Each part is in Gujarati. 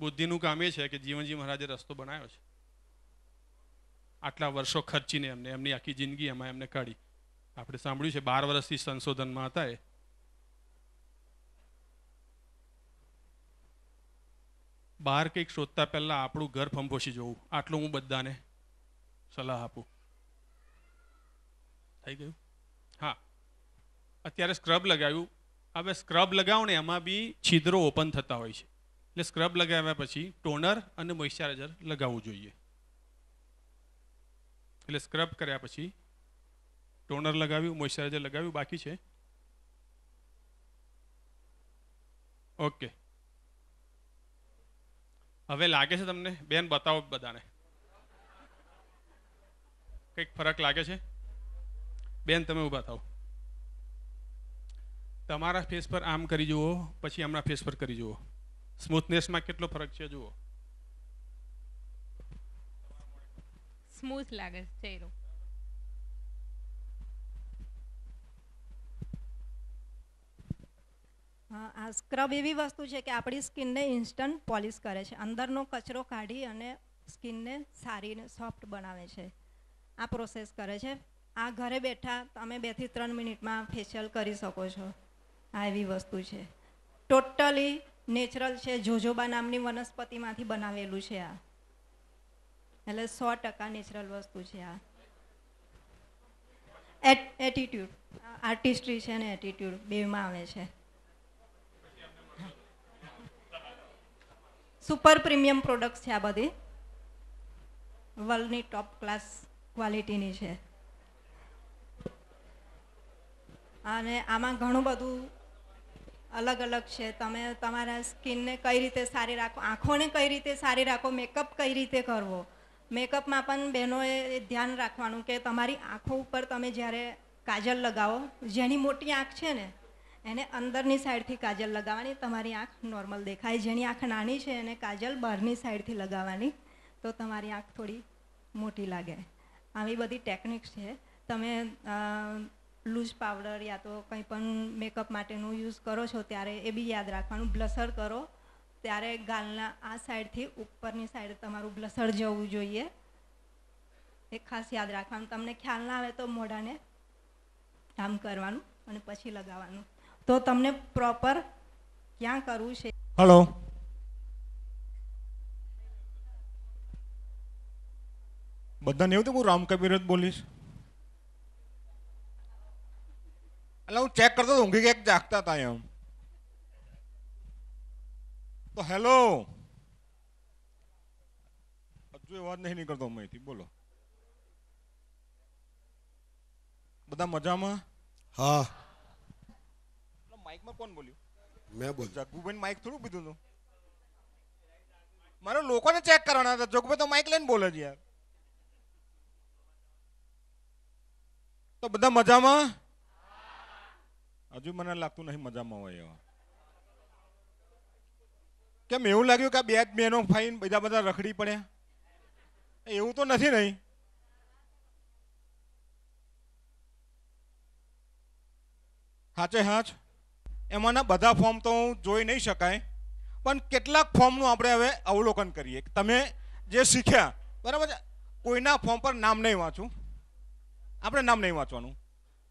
બુદ્ધિનું કામ એ છે કે જીવનજી મહારાજે રસ્તો બનાવ્યો છે. આટલા વર્ષો ખર્ચીને એમની આખી જિંદગી એમાં એમને કાઢી. આપણે સાંભળ્યું છે 12 વર્ષથી સંશોધનમાં હતા એ. બહાર કંઈક શોધતા પહેલા આપણું ઘર ફંફોશી જવું, આટલું હું બધાને સલાહ આપું. થઈ ગયું? હા, અત્યારે સ્ક્રબ લગાવ્યું. હવે સ્ક્રબ લગાવો ને એમાં બી છિદ્રો ઓપન થતા હોય છે. એટલે સ્ક્રબ લગાવ્યા પછી ટોનર અને મોઇશ્ચરાઇઝર લગાવવું જોઈએ. એટલે સ્ક્રબ કર્યા પછી ટોનર લગાવ્યું, મોઇશ્ચરાઇઝર લગાવ્યું, બાકી છે. ઓકે, હવે લાગે છે તમને? બેન બતાવો બધાને, કંઈક ફરક લાગે છે? બેન તમે ઊભા થાઓ. તમારા ફેસ પર આમ કરી જુઓ, પછી આમના ફેસ પર કરી જુઓ. સ્મૂથનેસમાં કેટલો ફરક છે જુઓ. સ્મૂથ લાગે છે ચહેરો. આ સ્ક્રબ એવી વસ્તુ છે કે આપણી સ્કિનને ઇન્સ્ટન્ટ પોલિશ કરે છે, અંદરનો કચરો કાઢી અને સ્કિનને સારી ને સોફ્ટ બનાવે છે. આ પ્રોસેસ કરે છે. આ ઘરે બેઠા તમે 2 થી 3 મિનિટમાં ફેશિયલ કરી શકો છો. આ એવી વસ્તુ છે, ટોટલી નેચરલ છે. જોજોબા નામની વનસ્પતિમાંથી બનાવેલું છે આ, એટલે 100% નેચરલ વસ્તુ છે આ. એટીટ્યુડ, આર્ટિસ્ટ્રી છે ને એટીટ્યુડ બેમાં આવે છે. સુપર પ્રીમિયમ પ્રોડક્ટ્સ છે આ બધી, વર્લ્ડની ટોપ ક્લાસ ક્વોલિટીની છે. અને આમાં ઘણું બધું અલગ અલગ છે. તમે તમારા સ્કિનને કઈ રીતે સારી રાખો, આંખોને કઈ રીતે સારી રાખો, મેકઅપ કઈ રીતે કરવો. મેકઅપમાં પણ બહેનોએ ધ્યાન રાખવાનું કે તમારી આંખો ઉપર તમે જ્યારે કાજલ લગાવો, જેની મોટી આંખ છે ને એને અંદરની સાઈડથી કાજલ લગાવવાની, તમારી આંખ નોર્મલ દેખાય. જેની આંખ નાની છે એને કાજલ બહારની સાઈડથી લગાવવાની, તો તમારી આંખ થોડી મોટી લાગે. આવી બધી ટેકનિક્સ છે. તમે લૂઝ પાવડર યા તો કંઈ પણ મેકઅપ માટેનું યુઝ કરો છો ત્યારે એ બી યાદ રાખવાનું. બ્લશર કરો ત્યારે ગાલના આ સાઈડથી ઉપરની સાઈડ તમારું બ્લશર જવું જોઈએ, એ ખાસ યાદ રાખવાનું. તમને ખ્યાલ ના આવે તો મોઢાને આમ કરવાનું અને પછી લગાવવાનું, તો તમને પ્રોપર ક્યાં કરવું છે. હલો, બધાને એવું તો હું રામ કબીર જ બોલીશ. એટલે હું ચેક કરતો હતો, ઊંઘી ક્યાંક જાગતા હતા એમ. તો હેલો, હજુ અવાજ નહીં નીકળતો અહીંથી, બોલો. બધા મજામાં? હા, માઇકમાં કોણ બોલ્યું? મેં બોલ. જગુભાઈ માઇક થોડું પીધું હતું. મારે લોકોને ચેક કરવાના હતા. જગુભાઈ તો માઇક લઈને બોલે છે યાર. તો બધા મજામાં? હજુ મને લાગતું નહીં મજામાં હોય એવા. કેમ એવું લાગ્યું કે આ 2 જ બહેનો ફાઈન બધા રખડી પડ્યા? એવું તો નથી નહીં. સાચે હાચ. એમાંના બધા ફોર્મ તો જોઈ નહીં શકાય, પણ કેટલાક ફોર્મનું આપણે હવે અવલોકન કરીએ. તમે જે શીખ્યા બરાબર છે, કોઈના ફોર્મ પર નામ નહીં વાંચું, આપણે નામ નહીં વાંચવાનું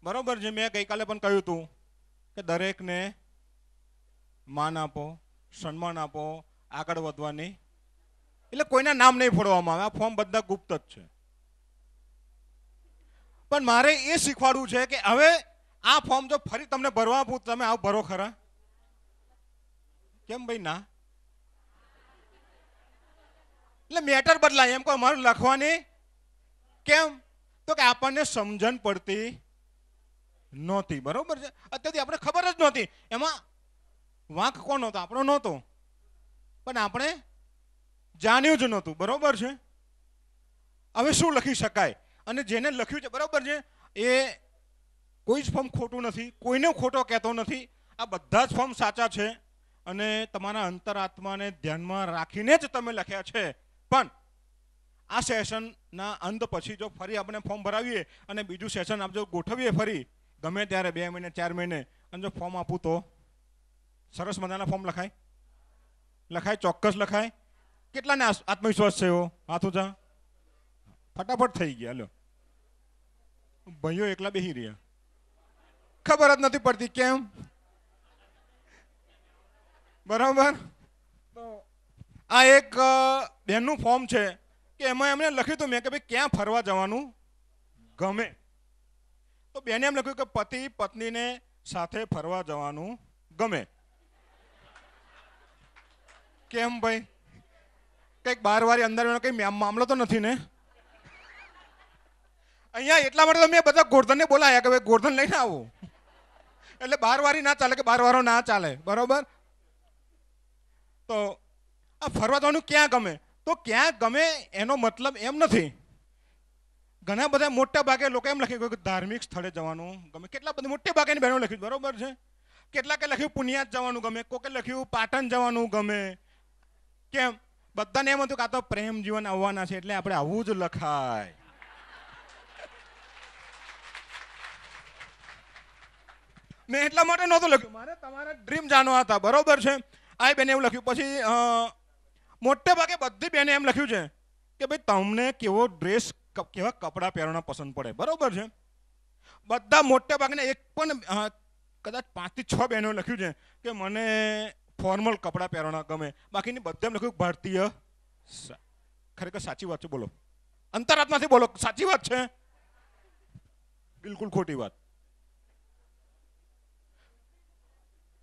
બરાબર છે. મેં ગઈકાલે પણ કહ્યું હતું કે દરેકને માન આપો, સન્માન આપો, આગળ વધવાની. એટલે કોઈના નામ નહીં ફોડવામાં આવે. આ ફોર્મ બધા ગુપ્ત જ છે. પણ મારે એ શીખવાડવું છે કે હવે આ ફોર્મ જો ફરી તમને ભરવા આપું, તમે આવ ભરો ખરા? કેમ ભાઈ ના? એટલે મેટર બદલાય એમ કહો મારું લખવાની. કેમ? તો કે આપણને સમજણ પડતી નહોતી બરોબર છે. અત્યારથી આપણે ખબર જ નહોતી એમાં વાંક કોનો હતો, આપણો નહોતો, પણ આપણે જાણ્યું જ નહોતું બરોબર છે. હવે શું લખી શકાય, અને જેને લખ્યું છે બરોબર છે એ કોઈ જ ફોર્મ ખોટું નથી, કોઈને ખોટો કહેતો નથી. આ બધા જ ફોર્મ સાચા છે અને તમારા અંતરાત્માને ધ્યાનમાં રાખીને જ તમે લખ્યા છે. પણ આ સેશનના અંત પછી જો ફરી આપણે ફોર્મ ભરાવીએ અને બીજું સેશન આપણે જો ગોઠવીએ ફરી ગમે ત્યારે 2 મહિને 4 મહિને, અને જો ફોર્મ આપું તો સરસ મજાના ફોર્મ લખાય. લખાય, ચોક્કસ લખાય. કેટલાને આત્મવિશ્વાસ છે એવો હાથ ઊંચા? ફટાફટ થઈ ગયા. લો ભાઈઓ એકલા બેહી રહ્યા, ખબર જ નથી પડતી કેમ. બરાબર. તો આ એક બેનનું ફોર્મ છે કે એમાં એમને લખ્યું હતું મેં કે ભાઈ ક્યાં ફરવા જવાનું ગમે. તો બેને એમ લખ્યું કે પતિ પત્નીને સાથે ફરવા જવાનું ગમે. કેમ ભાઈ, કઈક બાર વારી અંદર કઈ મામલો તો નથી ને? અહીંયા એટલા માટે તો મેં બધા ગોરધનને બોલાયા કે ભાઈ ગોરધન લઈને આવો, એટલે બાર વારી ના ચાલે કે બાર વારો ના ચાલે. બરોબર. તો આ ફરવા જવાનું ક્યાં ગમે, તો ક્યાં ગમે એનો મતલબ એમ નથી. ઘણા બધા મોટા ભાગે લોકો એમ લખ્યું કે ધાર્મિક સ્થળે જવાનું ગમે. કેટલા બધા મોટે ભાગેની બહેનો લખ્યું, બરોબર છે. કેટલાકે લખ્યું પુણ્યાત જવાનું ગમે, કોકે લખ્યું પાટણ જવાનું ગમે. કેમ? બધાને એમ હતું કે આ તો પ્રેમ જીવન આવવાના છે એટલે આપણે આવું જ લખાય. મેં એટલા માટે નહોતું લખ્યું, મારે તમારા ડ્રીમ જાણવા હતા. બરોબર છે. આ બેને એવું લખ્યું. પછી મોટે ભાગે બધી બેને એમ લખ્યું છે કે ભાઈ તમને કેવો ડ્રેસ, કેવા કપડાં પહેરવાના પસંદ પડે. બરોબર છે. બધા મોટે ભાગને એક પણ કદાચ 5 થી 6 બહેનો લખ્યું છે કે મને ફોર્મલ કપડાં પહેરવાના ગમે. બાકીની બધા એમ લખ્યું ભારતીય. ખરેખર સાચી વાત છે. બોલો, અંતરાત્માથી બોલો, સાચી વાત છે? બિલકુલ ખોટી વાત.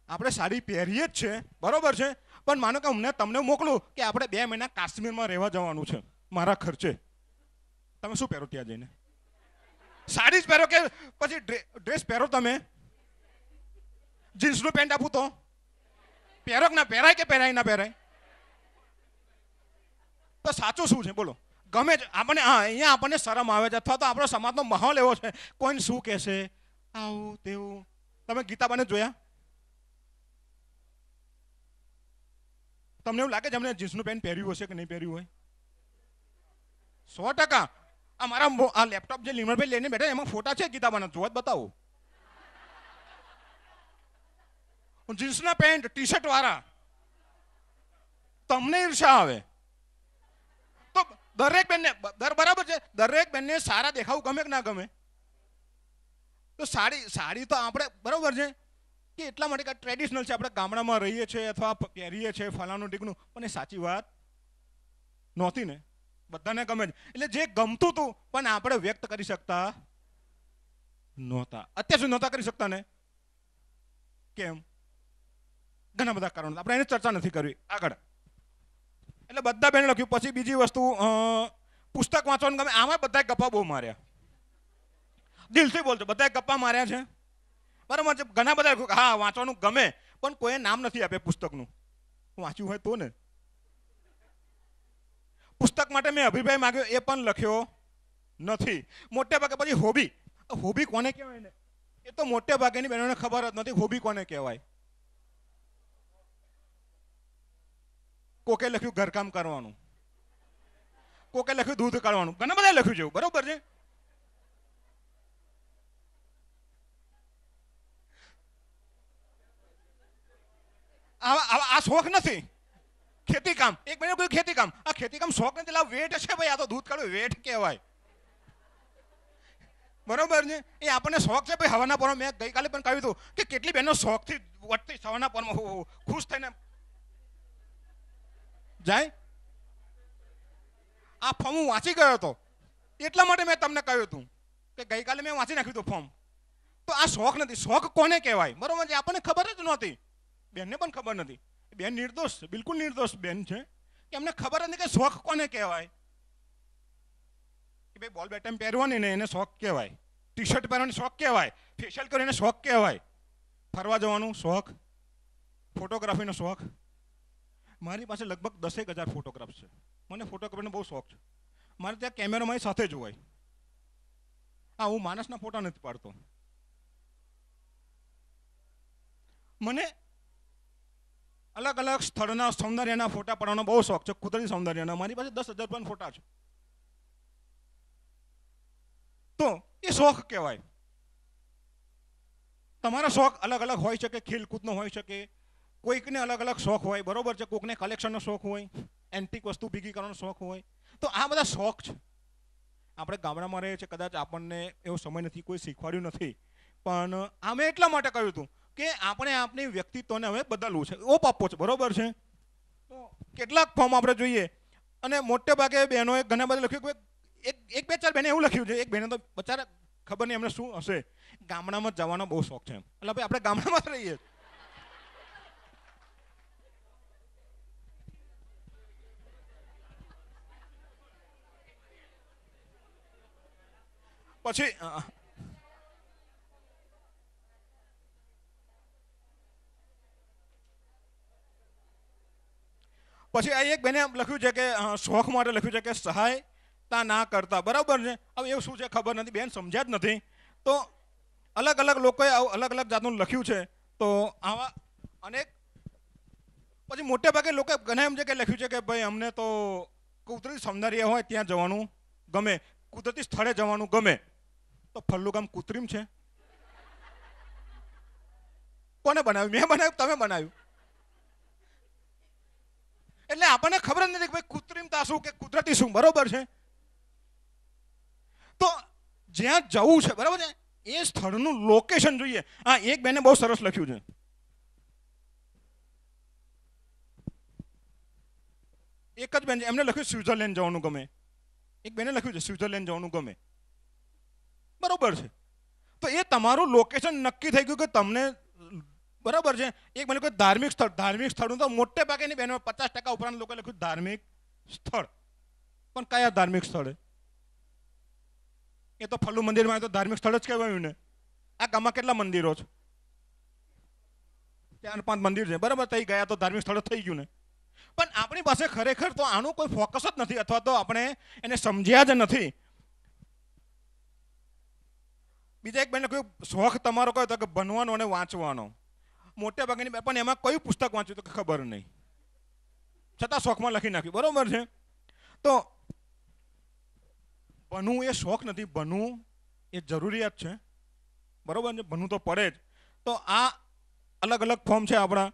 આપણે સાડી પહેરીએ જ છે, બરોબર છે. પણ માનો કે અમને તમને મોકલું કે આપણે 2 મહિના કાશ્મીરમાં રહેવા જવાનું છે મારા ખર્ચે, તમે શું પહેરો ત્યાં જઈને? સાડી જ પહેરો કે પછી ડ્રેસ પહેરો? તમે જીન્સનું પેન્ટ આપું તો પહેરો કે ના પહેરાય, કે પહેરાય ના પહેરાય? તો સાચું શું છે બોલો? ગમે છે આપણને. હા, અહીંયા આપણને શરમ આવે છે, અથવા તો આપણો સમાજનો માહોલ એવો છે કોઈને શું કહેશે, આવું તેવું. તમે ગીતાબાને જોયા? તમને એવું લાગે છે એમને જીન્સનું પેન્ટ પહેર્યું હશે કે નહીં પહેર્યું હોય? 100%. આ મારા આ લેપટોપ જે લીમરભાઈ લઈને બેઠા એમાં ફોટા છે ગીતાબાના, જોવા જ બતાવો. જીન્સના પેન્ટ, ટી શર્ટ વાળા. તમને ઈર્ષા આવે. તો દરેક બેનને બરાબર છે, દરેક બેનને સારા દેખાવું ગમે કે ના ગમે? તો સાડી તો આપણે બરોબર છે કે એટલા માટે કે ટ્રેડિશનલ છે, આપણે ગામડામાં રહીએ છીએ અથવા પહેરીએ છીએ ફલાણું ઢીકનું, પણ એ સાચી વાત નહોતી ને. બધાને ગમે છે. એટલે જે ગમતું હતું પણ આપણે વ્યક્ત કરી શકતા નહોતા. અત્યાર સુધી નહોતા કરી શકતા ને. કેમ? ઘણા બધા કારણો, આપણે એની ચર્ચા નથી કરવી આગળ. એટલે બધા બેન લખ્યું. પછી બીજી વસ્તુ, પુસ્તક વાંચવાનું ગમે. આમાં બધા ગપ્પા બહુ માર્યા. દિલથી બોલજો, બધા ગપ્પા માર્યા છે. બરાબર છે. ઘણા બધા લખ્યું હા વાંચવાનું ગમે, પણ કોઈએ નામ નથી આપ્યા પુસ્તકનું. વાંચ્યું હોય તો ને. પુસ્તક માટે મેં અભિપ્રાય માંગ્યો, એ પણ લખ્યો નથી. મોટે ભાગે પછી હોબી કોને કહેવાય ને, એ તો મોટે ભાગેની બહેનોને ખબર જ નથી હોબી કોને કહેવાય. કોકે લખ્યું ઘરકામ કરવાનું, કોકે લખ્યું દૂધ કાઢવાનું, ઘણા બધા લખ્યું છે. બરોબર છે. આ શોખ નથી. ખેતી કામ, એક મહિને કોઈ ખેતી કામ, આ ખેતી કામ શોખ નથી, આ વેટ છે ભાઈ. આ તો દૂધ કાઢવું વેટ કહેવાય. બરોબર છે. એ આપણને શોખ છે ભાઈ. હવાના પોરમાં મેં ગઈકાલે પણ કહ્યું હતું કે કેટલી બહેનો શોખથી વટતી સવારના પોરમાં ખુશ થઈને જાય. આ ફોર્મ હું વાંચી ગયો હતો, એટલા માટે મેં તમને કહ્યું હતું કે ગઈકાલે મેં વાંચી નાખ્યું હતું ફોર્મ. તો આ શોખ નથી. શોખ કોને કહેવાય? બરોબર છે. આપણને ખબર જ નહોતી, બેનને પણ ખબર નથી. બેન નિર્દોષ, બિલકુલ નિર્દોષ બેન છે કે એમને ખબર જ નથી કે શોખ કોને કહેવાય. કે ભાઈ બોલ બેટમ પહેરવાની ને એને શોખ કહેવાય, ટી શર્ટ પહેરવાની શોખ કહેવાય, ફેશિયલ કરીને શોખ કહેવાય, ફરવા જવાનું શોખ, ફોટોગ્રાફીનો શોખ. મારી પાસે લગભગ 10,000 ફોટોગ્રાફ્સ છે. મને ફોટોગ્રાફીનો બહુ શોખ છે. મારે ત્યાં કેમેરા મારી સાથે જ હોય. હા, હું માણસના ફોટા નથી પાડતો. મને અલગ અલગ સ્થળના સૌંદર્યના ફોટા પાડવાનો બહુ શોખ છે, કુદરતી સૌંદર્યના. મારી પાસે 10,000 પણ ફોટા છે. તો એ શોખ કહેવાય. તમારા શોખ અલગ અલગ હોઈ શકે, ખેલકૂદનો હોઈ શકે, કોઈકને અલગ અલગ શોખ હોય, બરોબર છે, કોઈકને કલેક્શનનો શોખ હોય, એન્ટિક વસ્તુ ભેગી કરવાનો શોખ હોય. તો આ બધા શોખ છે. આપણે ગામડામાં રહીએ છીએ, કદાચ આપણને એવો સમય નથી, કોઈ શીખવાડ્યું નથી, પણ આમે એટલા માટે કહ્યું હતું કે આપણે આપણી વ્યક્તિત્વને હવે બદલવું છે, ઓપ આપવો છે, બરોબર છે. તો કેટલાક ફોર્મ આપણે જોઈએ અને મોટે ભાગે બહેનોએ ઘણા બધા લખ્યું કે એક બે ચાર બહેને એવું લખ્યું છે. એક બહેને તો બચારા ખબર નહીં એમને શું હશે, ગામડામાં જવાનો બહુ શોખ છે. એટલે ભાઈ આપણે ગામડામાં જ રહીએ. પછી પછી આ એક બેને લખ્યું છે કે શોખ માટે લખ્યું છે કે સહાયતા ના કરતા, બરાબર છે. હવે એવું શું છે ખબર નથી, બેન સમજ્યા જ નથી. તો અલગ અલગ લોકોએ અલગ અલગ જાતનું લખ્યું છે. તો આવા અનેક પછી મોટે ભાગે લોકો ઘણા એમ છે કે લખ્યું છે કે ભાઈ અમને તો કુદરતી સૌંદર્ય હોય ત્યાં જવાનું ગમે, કુદરતી સ્થળે જવાનું ગમે. તો ફલ્લું ગામ કૃત્રિમ છે? કોને બનાવ્યું? મેં બનાવ્યું? તમે બનાવ્યું? એટલે આપણને ખબર જ નથી કે ભાઈ કૃત્રિમતા શું કે કુદરતી શું, બરોબર છે. તો જ્યાં જવું છે, બરાબર છે, એ સ્થળનું લોકેશન જોઈએ. હા, એક બેને બહુ સરસ લખ્યું છે. એક જ બેન છે, એમને લખ્યું સ્વિટ્ઝરલેન્ડ જવાનું ગમે. એક બેને લખ્યું છે સ્વિટ્ઝરલેન્ડ જવાનું ગમે, બરોબર છે. તો એ તમારું લોકેશન નક્કી થઈ ગયું કે તમને, બરાબર છે. એક મને કોઈ ધાર્મિક સ્થળનું તો મોટે ભાગેની બહેનો 50% ઉપરાંત લોકો લખ્યું ધાર્મિક સ્થળ. પણ કયા ધાર્મિક સ્થળે? એ તો ફલ્લુ મંદિરમાં તો ધાર્મિક સ્થળ જ કહેવાયું ને. આ ગામમાં કેટલા મંદિરો છે? 4-5 મંદિર છે, બરાબર. થઈ ગયા તો ધાર્મિક સ્થળ થઈ ગયું ને. પણ આપણી પાસે ખરેખર તો આનું કોઈ ફોકસ જ નથી, અથવા તો આપણે એને સમજ્યા જ નથી. બીજા એક બેન કહ્યું શોખ તમારો કયો? તો કે ભણવાનો અને વાંચવાનો. મોટે ભાગની, પણ એમાં કયું પુસ્તક વાંચ્યું તો ખબર નહીં, છતાં શોખમાં લખી નાખ્યું, બરોબર છે. તો ભણવું એ શોખ નથી, ભણવું એ જરૂરિયાત છે, બરોબર છે. ભણવું તો પડે જ. તો આ અલગ અલગ ફોર્મ છે આપણા.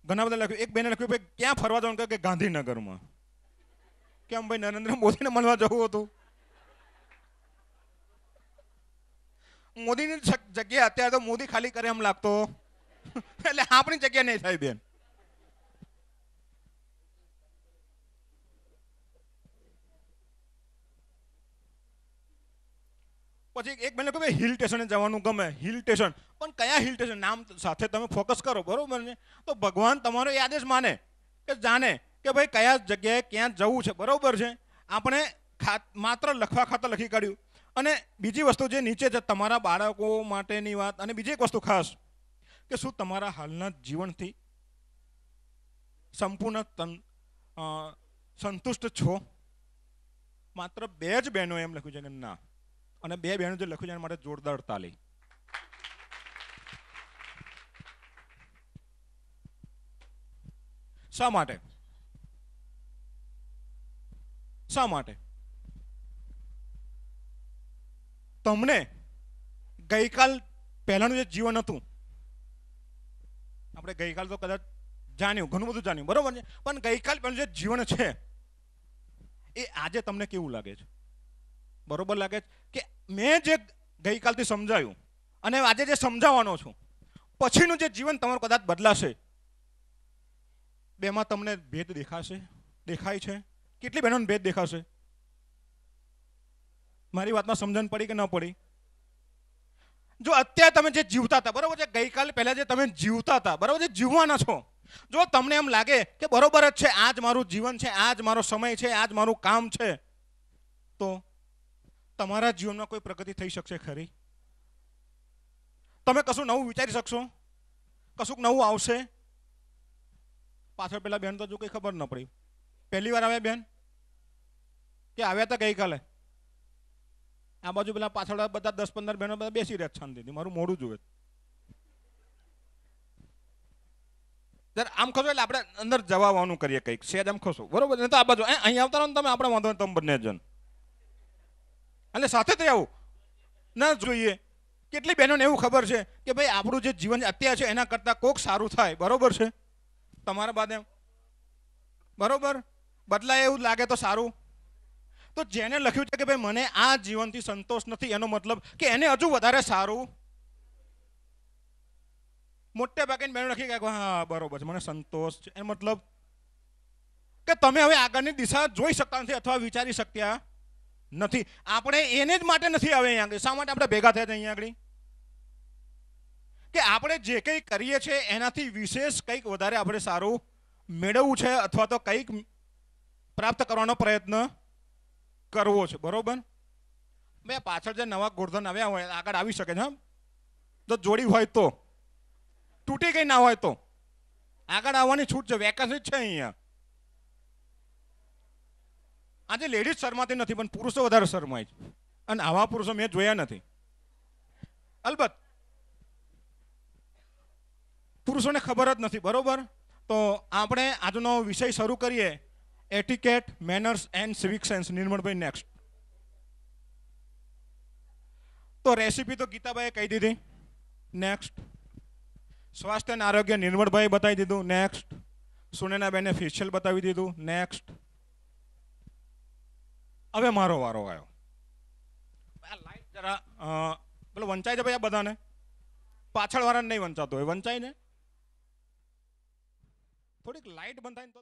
ઘણા બધા લખ્યું. એક બેને લખ્યું ભાઈ ક્યાં ફરવા જવાનું? કે ગાંધીનગરમાં. કેમ ભાઈ નરેન્દ્ર મોદીને મળવા જવું હતું? મોદીની જગ્યા અત્યારે તો મોદી ખાલી કરે એમ લાગતો, એટલે આપણી જગ્યા નહીં થાય બેન. પછી એક બેન કહ્યું હિલ સ્ટેશને જવાનું ગમે. હિલ સ્ટેશન, પણ કયા હિલ સ્ટેશન? નામ સાથે તમે ફોકસ કરો, બરોબર છે. તો ભગવાન તમારો એ આદેશ માને કે જાણે કે ભાઈ કયા જગ્યાએ ક્યાં જવું છે, બરોબર છે. આપણે માત્ર લખવા ખાતર લખી કાઢ્યું. અને બીજી વસ્તુ જે નીચે છે તમારા બાળકો માટેની વાત. અને બીજી એક વસ્તુ ખાસ કે શું તમારા હાલના જીવનથી સંપૂર્ણ સંતુષ્ટ છો? માત્ર 2 જ બહેનો એમ લખ્યું છે કે ના. અને 2 બહેનો જે લખ્યું છે એના માટે જોરદાર તાલી. શા માટે? શા માટે? તમને ગઈકાલ પહેલાનું જે જીવન હતું, આપણે ગઈકાલ તો કદાચ જાણ્યું, ઘણું બધું જાણ્યું, બરોબર છે. પણ ગઈકાલ પહેલું જે જીવન છે એ આજે તમને કેવું લાગે છે? બરોબર લાગે છે કે મેં જે ગઈકાલથી સમજાયું અને આજે જે સમજાવવાનો છું, પછીનું જે જીવન તમારું કદાચ બદલાશે. બેમાં તમને ભેદ દેખાશે? દેખાય છે? કેટલી બહેનોને ભેદ દેખાશે? મારી વાતમાં સમજણ પડી કે ન પડી? જો અત્યારે તમે જે જીવતા હતા, બરોબર છે, ગઈકાલે પહેલા જે તમે જીવતા હતા, બરોબર છે, જીવવાના છો, જો તમને એમ લાગે કે બરોબર જ છે, આ જ મારું જીવન છે, આ જ મારો સમય છે, આ જ મારું કામ છે, તો તમારા જીવનમાં કોઈ પ્રગતિ થઈ શકશે ખરી? તમે કશું નવું વિચારી શકશો? કશુંક નવું આવશે? પાછળ પેલા બેન તો જો કઈ ખબર ન પડી. પહેલી વાર આવ્યા બેન કે આવ્યા હતા ગઈકાલે? આ બાજુ પેલા પાછળ બધા 10-15 બહેનો બધા બેસી રહ્યા શાંતિથી, મારું મોડું જોવે. આમ ખસો એટલે આપણે અંદર જવાનું કરીએ કંઈક સેજ આમ ખસો, બરોબર? તો આ બાજુ અહીં આવતા રહો ને તમે, આપણે વાંધો તમે બંને જણ એટલે સાથે જ આવું ના જોઈએ. કેટલી બહેનોને એવું ખબર છે કે ભાઈ આપણું જે જીવન અત્યારે છે એના કરતાં કોક સારું થાય, બરોબર છે? તમારા બાદ એમ બરોબર બદલાય એવું લાગે તો સારું. તો જેને લખ્યું છે કે ભાઈ મને આ જીવનથી સંતોષ નથી, એનો મતલબ કે એને હજુ વધારે સારું. મોટે ભાગે બહેનો લખી કે હા બરોબર છે, મને સંતોષ છે, એનો મતલબ કે તમે હવે આગળની દિશા જોઈ શકતા નથી અથવા વિચારી શક્યા નથી. આપણે એને જ માટે નથી આવે અહીંયા આગળ. શા માટે આપણે ભેગા થયા અહીંયા આગળ? કે આપણે જે કંઈ કરીએ છીએ એનાથી વિશેષ કંઈક વધારે આપણે સારું મેળવવું છે અથવા તો કંઈક પ્રાપ્ત કરવાનો પ્રયત્ન કરવો છે, બરોબર? મેં પાછળ જે નવા ગોરધન આવ્યા હોય આગળ આવી શકે છે, તો જોડી હોય તો, તૂટી ગઈ ના હોય તો આગળ આવવાની છૂટ છે, વેકેન્સી છે અહીંયા. આજે લેડીઝ શરમાતી નથી પણ પુરુષો વધારે શરમાય છે, અને આવા પુરુષો મેં જોયા નથી. અલબત્ત પુરુષોને ખબર જ નથી, બરોબર? તો આપણે આજનો વિષય શરૂ કરીએ, etiquette, manners and civic sense. નિર્મળભાઈ નેક્સ્ટ. તો રેસીપી તો ગીતાભાઈએ કહી દીધી. નેક્સ્ટ. સ્વાસ્થ્ય અને આરોગ્ય નિર્મળભાઈ બતાવી દીધું. નેક્સ્ટ. સુનેનાબેને ફેશિયલ બતાવી દીધું. નેક્સ્ટ. હવે મારો વારો આવ્યો. આ લાઈટ જરા પેલો વંચાય છે ભાઈ આ બધાને, પાછળ વાળાને નહીં વંચાતો હોય, વંચાય ને થોડીક લાઈટ બંધ થાય ને તો